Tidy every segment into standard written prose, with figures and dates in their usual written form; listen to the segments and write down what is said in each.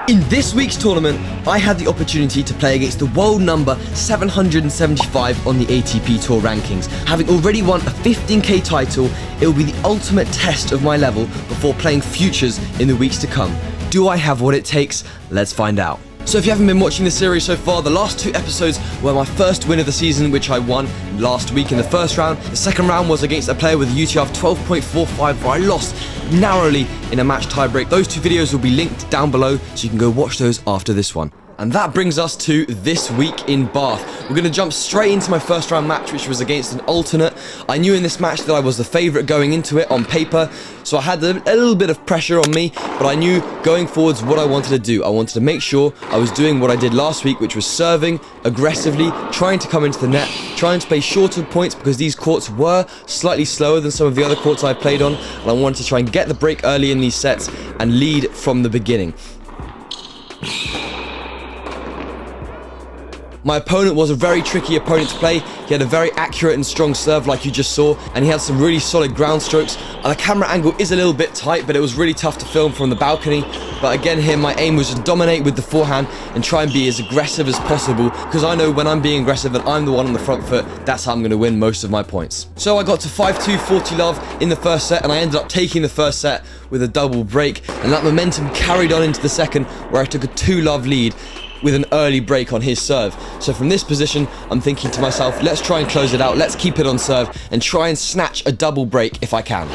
In this week's tournament, I had the opportunity to play against the world number 775 on the ATP Tour rankings. Having already won a 15k title, it will be the ultimate test of my level before playing futures in the weeks to come. Do I have what it takes? Let's find out. So if you haven't been watching the series so far, the last two episodes were my first win of the season, which I won last week in the first round. The second round was against a player with a UTR of 12.45, where I lost narrowly in a match tiebreak. Those two videos will be linked down below, so you can go watch those after this one. And that brings us to this week in Bath. We're going to jump straight into my first round match, which was against an alternate. I knew in this match that I was the favourite going into it on paper, so I had a little bit of pressure on me, but I knew going forwards what I wanted to do. I wanted to make sure I was doing what I did last week, which was serving aggressively, trying to come into the net, trying to play shorter points because these courts were slightly slower than some of the other courts I played on, and I wanted to try and get the break early in these sets and lead from the beginning. My opponent was a very tricky opponent to play. He had a very accurate and strong serve like you just saw, and he had some really solid ground strokes. The camera angle is a little bit tight, but it was really tough to film from the balcony. But again here, my aim was to dominate with the forehand and try and be as aggressive as possible, because I know when I'm being aggressive and I'm the one on the front foot, that's how I'm going to win most of my points. So I got to 5-2, 40 love in the first set, and I ended up taking the first set with a double break, and that momentum carried on into the second, where I took a 2-love lead with an early break on his serve. So from this position, I'm thinking to myself, let's try and close it out, let's keep it on serve and try and snatch a double break if I can.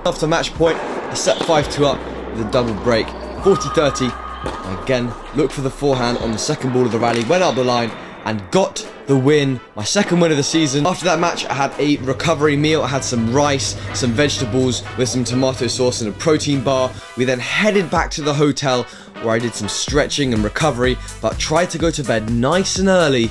After match point, I set 5-2 up with a double break, 40-30. Again, look for the forehand on the second ball of the rally, went up the line and got the win, my second win of the season. After that match, I had a recovery meal. I had some rice, some vegetables with some tomato sauce and a protein bar. We then headed back to the hotel where I did some stretching and recovery, but tried to go to bed nice and early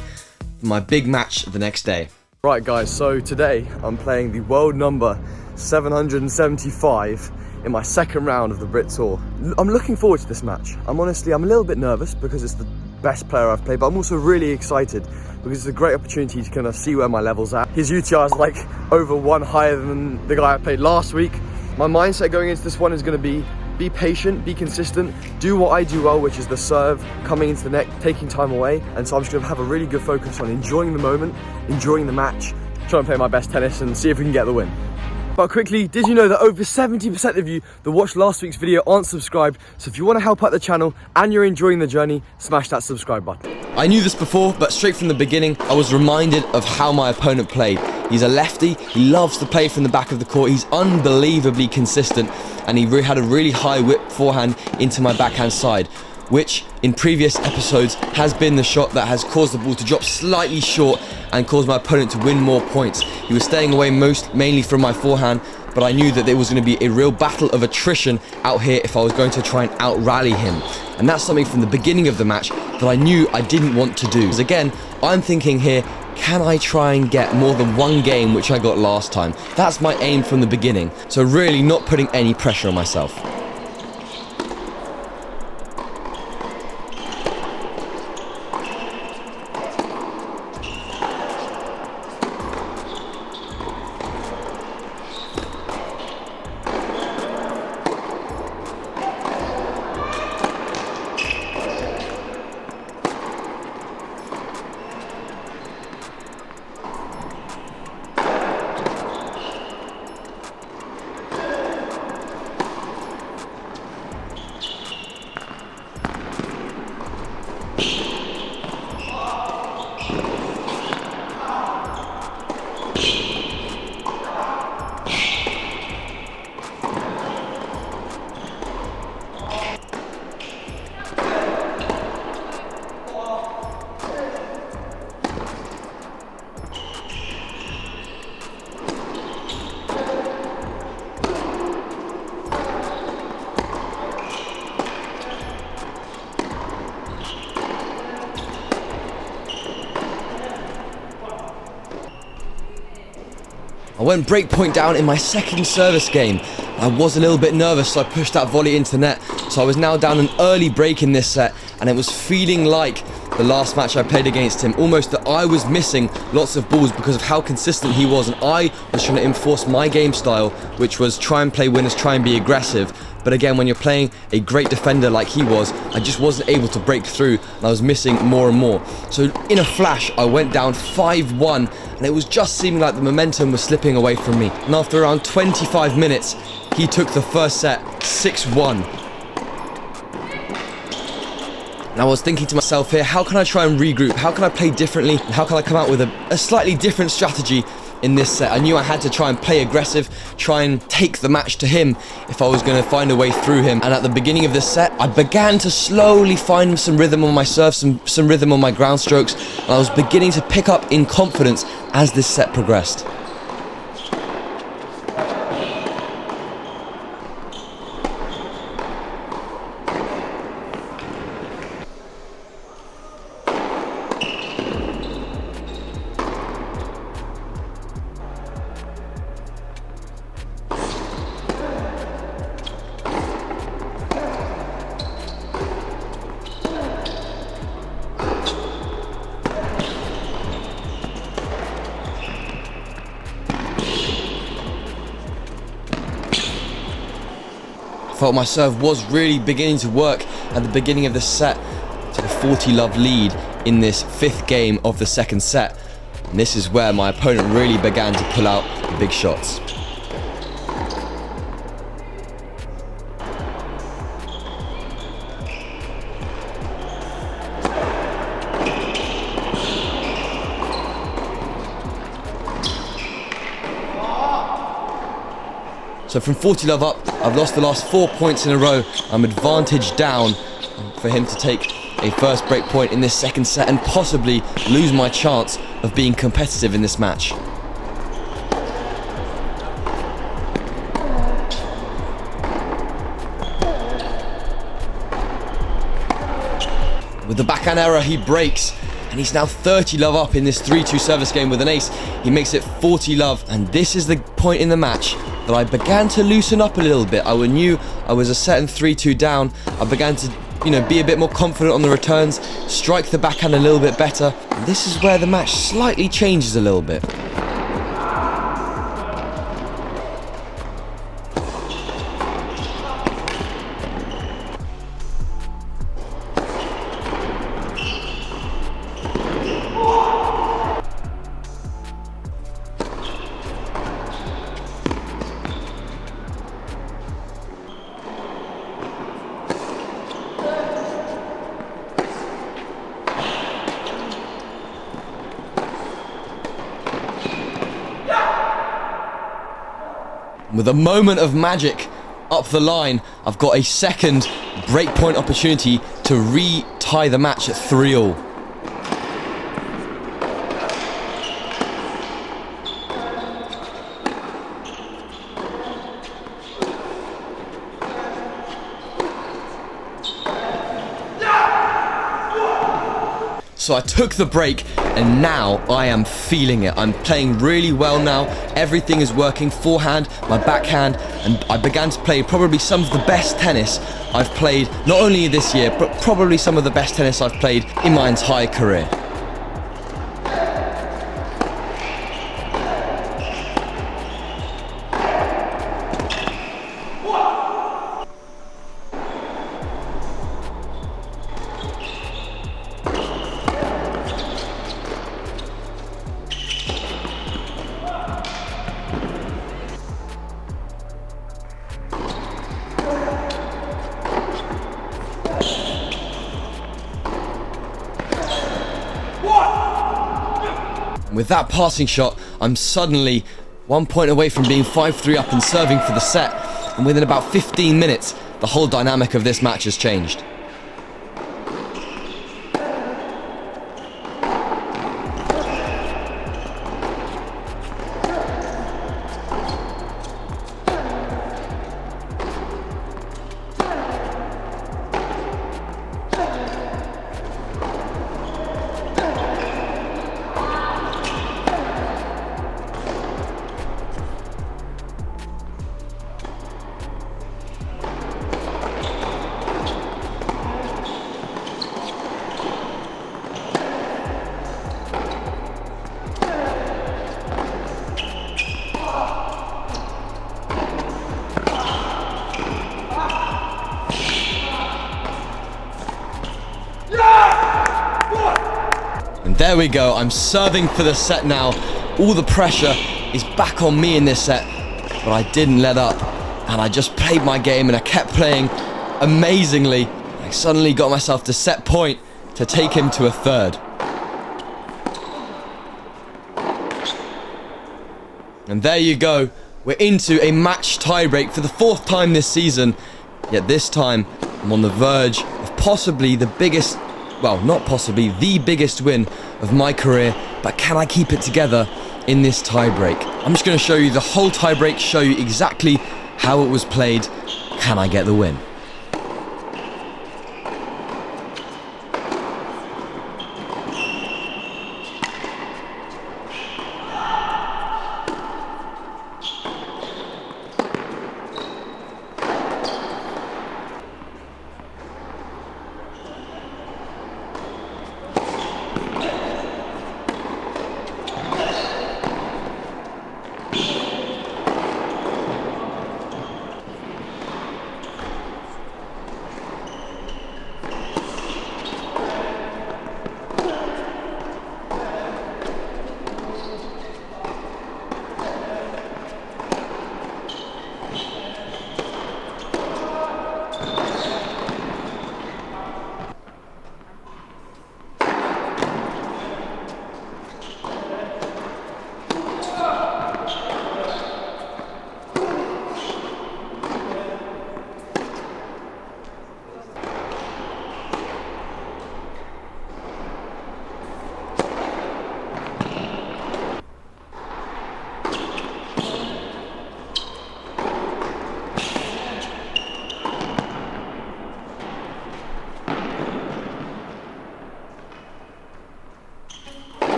for my big match the next day. Right guys, so today I'm playing the world number 775 in my second round of the Brit Tour. I'm looking forward to this match. I'm a little bit nervous because it's the best player I've played, but I'm also really excited because it's a great opportunity to kind of see where my level's at. His UTR is like over one higher than the guy I played last week. My mindset going into this one is going to be patient, be consistent, do what I do well, which is the serve, coming into the net, taking time away. And so I'm just going to have a really good focus on enjoying the moment, enjoying the match, trying to play my best tennis and see if we can get the win. But quickly, did you know that over 70% of you that watched last week's video aren't subscribed? So if you want to help out the channel and you're enjoying the journey, smash that subscribe button. I knew this before, but straight from the beginning, I was reminded of how my opponent played. He's a lefty, he loves to play from the back of the court, he's unbelievably consistent, and he had a really high whip forehand into my backhand side, which in previous episodes has been the shot that has caused the ball to drop slightly short and caused my opponent to win more points. He was staying away mainly from my forehand, but I knew that there was going to be a real battle of attrition out here if I was going to try and out-rally him. And that's something from the beginning of the match that I knew I didn't want to do. Because again, I'm thinking here, can I try and get more than one game which I got last time? That's my aim from the beginning. So really not putting any pressure on myself. I went break point down in my second service game. I was a little bit nervous, so I pushed that volley into net. So I was now down an early break in this set, and it was feeling like the last match I played against him, almost that I was missing lots of balls because of how consistent he was, and I was trying to enforce my game style, which was try and play winners, try and be aggressive. But again, when you're playing a great defender like he was, I just wasn't able to break through, and I was missing more and more. So in a flash, I went down 5-1, and it was just seeming like the momentum was slipping away from me. And after around 25 minutes, he took the first set 6-1. And I was thinking to myself here, how can I try and regroup? How can I play differently? And how can I come out with a slightly different strategy in this set? I knew I had to try and play aggressive, try and take the match to him if I was going to find a way through him. And at the beginning of this set, I began to slowly find some rhythm on my serve, some rhythm on my ground strokes, and I was beginning to pick up in confidence as this set progressed. I felt my serve was really beginning to work at the beginning of the set to the 40-love lead in this 5th game of the second set. And this is where my opponent really began to pull out the big shots. So from 40-love up, I've lost the last 4 points in a row. I'm advantage down for him to take a first break point in this second set and possibly lose my chance of being competitive in this match. With the backhand error, he breaks, and he's now 30-love up in this 3-2 service game with an ace. He makes it 40-love, and this is the point in the match that I began to loosen up a little bit. I knew I was a set and 3-2 down. I began to, be a bit more confident on the returns, strike the backhand a little bit better. And this is where the match slightly changes a little bit. With a moment of magic up the line, I've got a second breakpoint opportunity to re-tie the match at 3-all. So I took the break, and now I am feeling it. I'm playing really well now. Everything is working. Forehand, my backhand, and I began to play probably some of the best tennis I've played, not only this year, but probably some of the best tennis I've played in my entire career. With that passing shot, I'm suddenly 1 point away from being 5-3 up and serving for the set. And within about 15 minutes, the whole dynamic of this match has changed. there we go. I'm serving for the set now. All the pressure is back on me in this set, but I didn't let up. And I just played my game and I kept playing amazingly. I suddenly got myself to set point to take him to a third. And there you go. We're into a match tiebreak for the 4th time this season. Yet this time, I'm on the verge of possibly the biggest, well, not possibly, the biggest win of my career. But can I keep it together in this tiebreak? I'm just going to show you the whole tiebreak, show you exactly how it was played. Can I get the win?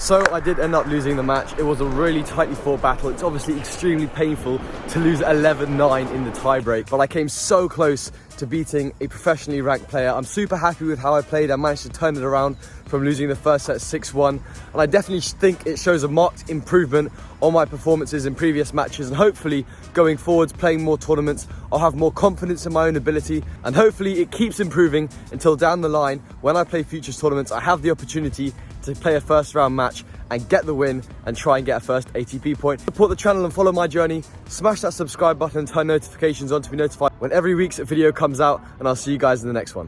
So I did end up losing the match. It was a really tightly fought battle. It's obviously extremely painful to lose 11-9 in the tiebreak, but I came so close to beating a professionally ranked player. I'm super happy with how I played. I managed to turn it around from losing the first set 6-1, and I definitely think it shows a marked improvement on my performances in previous matches, and hopefully going forwards, playing more tournaments, I'll have more confidence in my own ability, and hopefully it keeps improving until down the line when I play futures tournaments I have the opportunity to play a first round match and get the win and try and get a first ATP point. Support the channel and follow my journey. Smash that subscribe button and turn notifications on to be notified when every week's video comes out, and I'll see you guys in the next one.